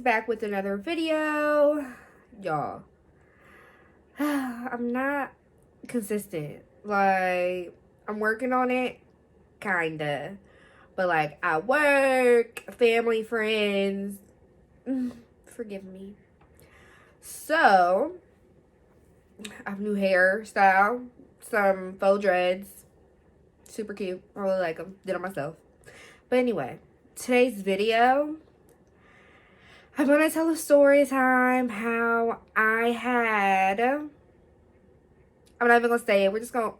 back with another video. Y'all, I'm not consistent. Like, I'm working on it, kinda. But like, at work, family, friends, forgive me. So, I have new hairstyle, some faux dreads. Super cute. I really like them. Did them myself. But anyway, today's video, I'm gonna tell a story time how I had. I'm not even gonna say it. I'm gonna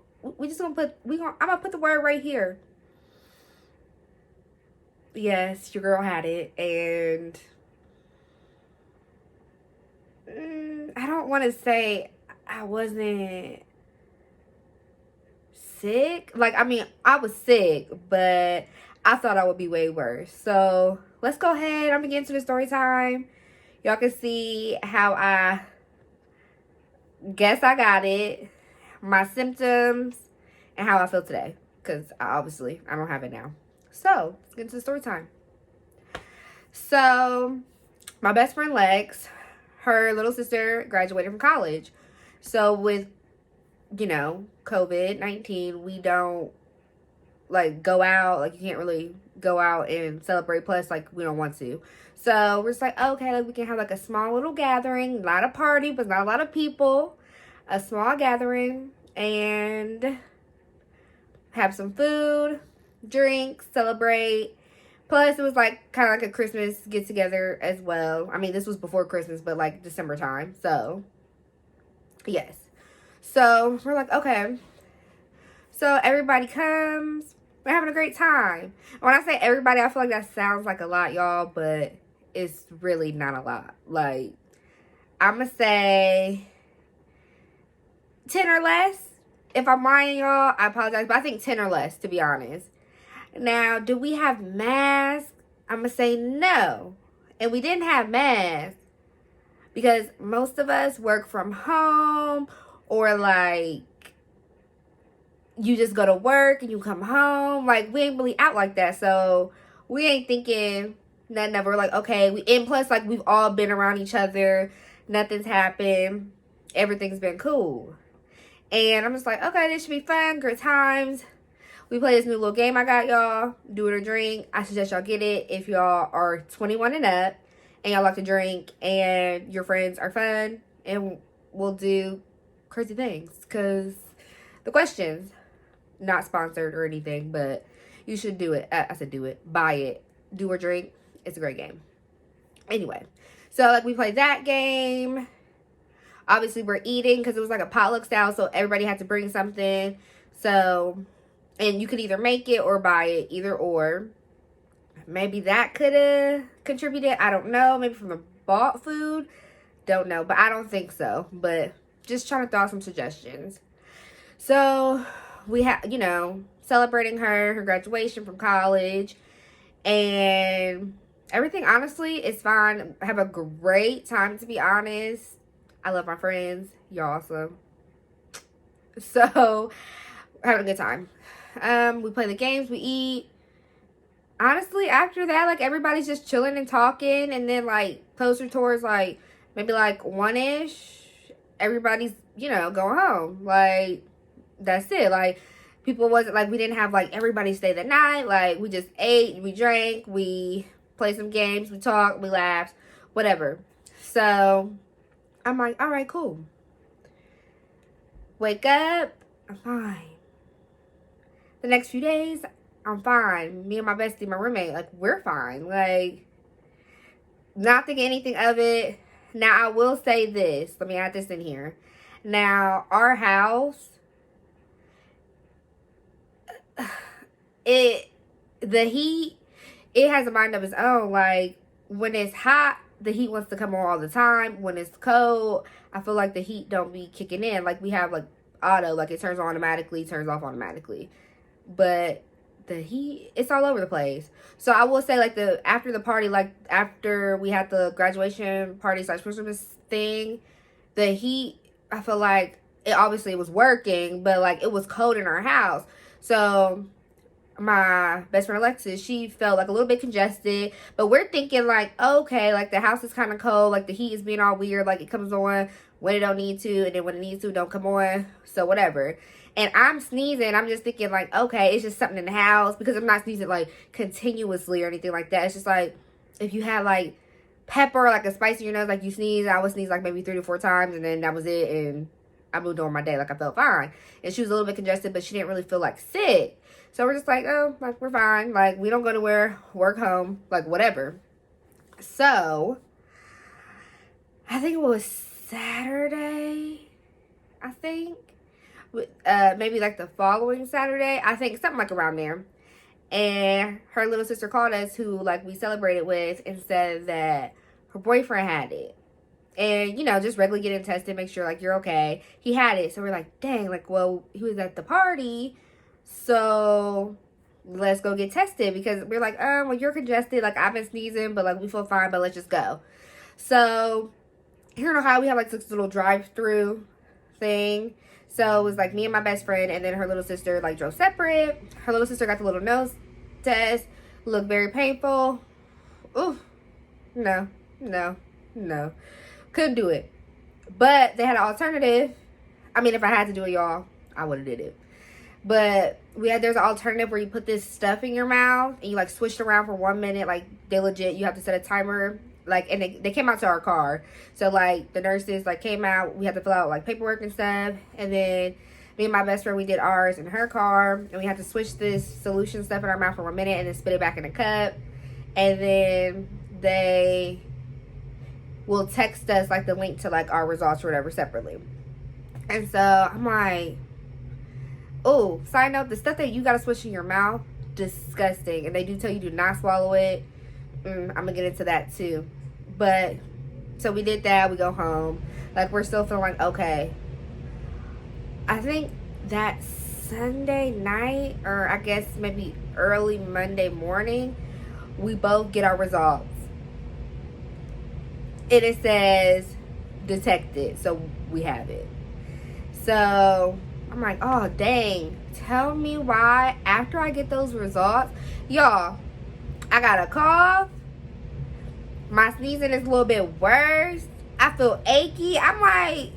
put the word right here. Yes, your girl had it, and I don't want to say I wasn't sick. Like, I mean, I was sick, but I thought I would be way worse. So let's go ahead. I'm gonna get into the story time. Y'all can see how I guess I got it, my symptoms, and how I feel today. Because obviously, I don't have it now. So, let's get into the story time. So, my best friend Lex, her little sister graduated from college. So, with, COVID-19, we don't, go out. Like, you can't really go out and celebrate. Plus, we don't want to. So, we're just okay, we can have, a small little gathering. Not a party, but not a lot of people. A small gathering. And have some food, drink, celebrate. Plus, it was, kind of like a Christmas get-together as well. I mean, this was before Christmas, but, December time. So, yes. So, we're okay. So, everybody comes. We're having a great time. When I say everybody, I feel like that sounds like a lot, y'all, but it's really not a lot. I'm going to say 10 or less. If I'm lying, y'all, I apologize, but I think 10 or less, to be honest. Now, do we have masks? I'm going to say no. And we didn't have masks because most of us work from home, or you just go to work and you come home. We ain't really out like that. So we ain't thinking nothing of. We're okay. And plus, we've all been around each other. Nothing's happened. Everything's been cool. And I'm just okay, this should be fun. Good times. We play this new little game I got, y'all. Do it or drink. I suggest y'all get it if y'all are 21 and up and y'all like to drink and your friends are fun, and we'll do crazy things. Because the questions, not sponsored or anything, but you should do it. I said do it. Buy it. Do or drink. It's a great game. Anyway, so we played that game. Obviously, we're eating because it was a potluck style, so everybody had to bring something. So, and you could either make it or buy it, either or. Maybe that could have contributed. I don't know. Maybe from the bought food. Don't know, but I don't think so. But just trying to throw out some suggestions. So, we have, celebrating her graduation from college. And everything, honestly, is fine. I have a great time, to be honest. I love my friends. Y'all awesome. So, having a good time. We play the games. We eat. Honestly, after that, everybody's just chilling and talking. And then, closer towards, maybe, 1-ish, everybody's, going home. That's it. People wasn't, we didn't have, everybody stay the night. We just ate, we drank, we played some games, we talked, we laughed, whatever. So, I'm all right, cool. Wake up, I'm fine. The next few days, I'm fine. Me and my bestie, my roommate, we're fine. Not thinking anything of it. Now, I will say this. Let me add this in here. Now, our house, the heat, it has a mind of its own. When it's hot, the heat wants to come on all the time. When it's cold, I feel the heat don't be kicking in. We have auto, it turns on automatically, turns off automatically. But the heat, it's all over the place. So I will say after the party, after we had the graduation party / Christmas thing, the heat, I feel it obviously was working, but it was cold in our house. So my best friend Alexis, she felt like a little bit congested, but we're thinking like, okay, like the house is kind of cold, like the heat is being all weird, like it comes on when it don't need to, and then when it needs to, it don't come on, so whatever. And I'm sneezing, I'm just thinking like, okay, it's just something in the house, because I'm not sneezing like continuously or anything like that. It's just like if you have like pepper, like a spice in your nose, like you sneeze, I would sneeze like maybe 3 to 4 times, and then that was it, and I moved on my day, like I felt fine. And she was a little bit congested, but she didn't really feel like sick. So we're just like, oh, like we're fine. Like we don't go nowhere, work home, like whatever. So I think it was Saturday, I think. Maybe like the following Saturday, I think, something like around there. And her little sister called us, who like we celebrated with, and said that her boyfriend had it. And, you know, just regularly getting tested, make sure, like, you're okay. He had it. So we're like, dang, like, well, he was at the party. So let's go get tested. Because we're like, well, you're congested. Like, I've been sneezing, but, like, we feel fine, but let's just go. So here in Ohio, we have, like, this little drive-through thing. So it was, like, me and my best friend, and then her little sister, like, drove separate. Her little sister got the little nose test. Looked very painful. Ooh. No. Couldn't do it. But they had an alternative. I mean, if I had to do it, y'all, I would have did it. But there's an alternative where you put this stuff in your mouth and you like switch it around for 1 minute. Like they legit, you have to set a timer. Like, and they came out to our car. So like the nurses like came out. We had to fill out like paperwork and stuff. And then me and my best friend, we did ours in her car. And we had to switch this solution stuff in our mouth for 1 minute and then spit it back in a cup. And then they will text us like the link to like our results or whatever separately. And so I'm like, oh, side note, the stuff that you gotta switch in your mouth, disgusting. And they do tell you do not swallow it. I'm gonna get into that too. But so we did that. We go home, like we're still feeling like okay. I think that Sunday night, or I guess maybe early Monday morning, we both get our results. And it says detected, so we have it. So I'm like, oh dang, tell me why after I get those results, y'all, I got a cough, my sneezing is a little bit worse, I feel achy. I'm like,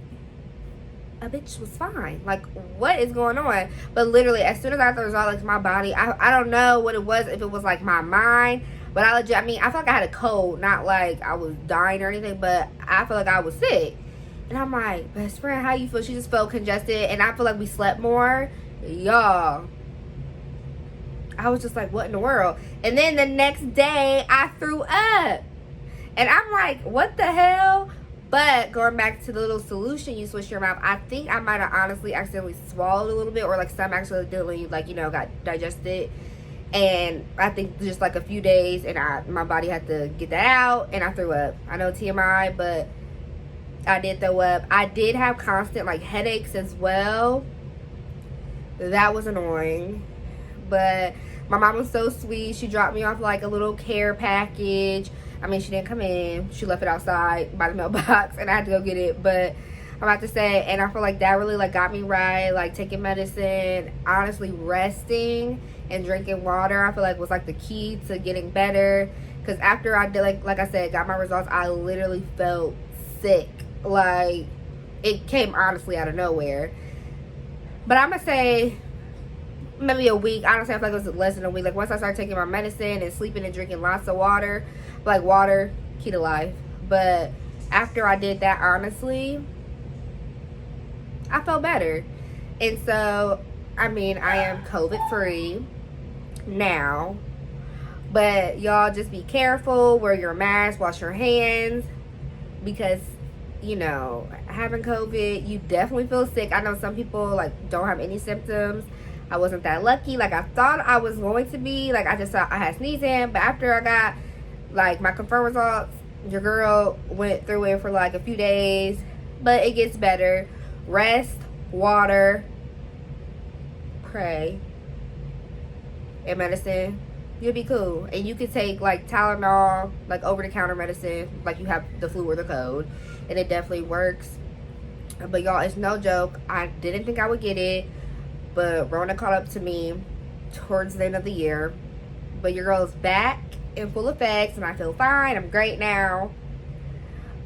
a bitch was fine. Like, what is going on? But literally, as soon as I got the result, like my body, I don't know what it was, if it was like my mind. But I mean, I felt like I had a cold, not like I was dying or anything, but I felt like I was sick. And I'm like, best friend, how you feel? She just felt congested, and I feel like we slept more. Y'all, I was just like, what in the world? And then the next day, I threw up. And I'm like, what the hell? But going back to the little solution you switch your mouth, I think I might have honestly accidentally swallowed a little bit, or like some accidentally, like, you know, got digested. And I think just like a few days, and my body had to get that out, and I threw up. I know TMI, but I did throw up. I did have constant like headaches as well. That was annoying. But my mom was so sweet. She dropped me off like a little care package. I mean, she didn't come in. She left it outside by the mailbox, and I had to go get it. But I'm about to say, and I feel like that really like got me right. Like taking medicine, honestly, resting and drinking water, I feel like was like the key to getting better. Because after I did, like I said, got my results, I literally felt sick. Like it came honestly out of nowhere. But I'm gonna say maybe a week. Honestly, I feel like it was less than a week. Like once I started taking my medicine and sleeping and drinking lots of water, like water, key to life. But after I did that, honestly, I felt better. And so, I mean, I am COVID free now. But y'all just be careful, wear your mask, wash your hands, because you know, having COVID, you definitely feel sick. I know some people like don't have any symptoms. I wasn't that lucky. Like I thought I was going to be. Like I just thought I had sneezing, but after I got like my confirmed results, your girl went through it for like a few days, but it gets better. Rest, water, pray, and medicine. You'll be cool. And you can take like Tylenol, like over-the-counter medicine, like you have the flu or the cold, and it definitely works. But y'all, it's no joke. I didn't think I would get it, but Rona caught up to me. towards the end of the year. But your girl is back in full effect, and I feel fine. I'm great now.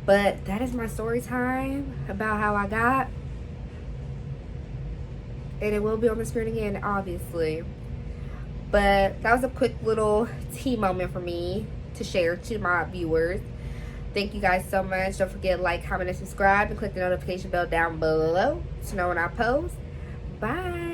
But that is my story time about how I got. And it will be on the screen again, obviously. But that was a quick little tea moment for me to share to my viewers. Thank you guys so much. Don't forget to like, comment, and subscribe. And click the notification bell down below to know when I post. Bye.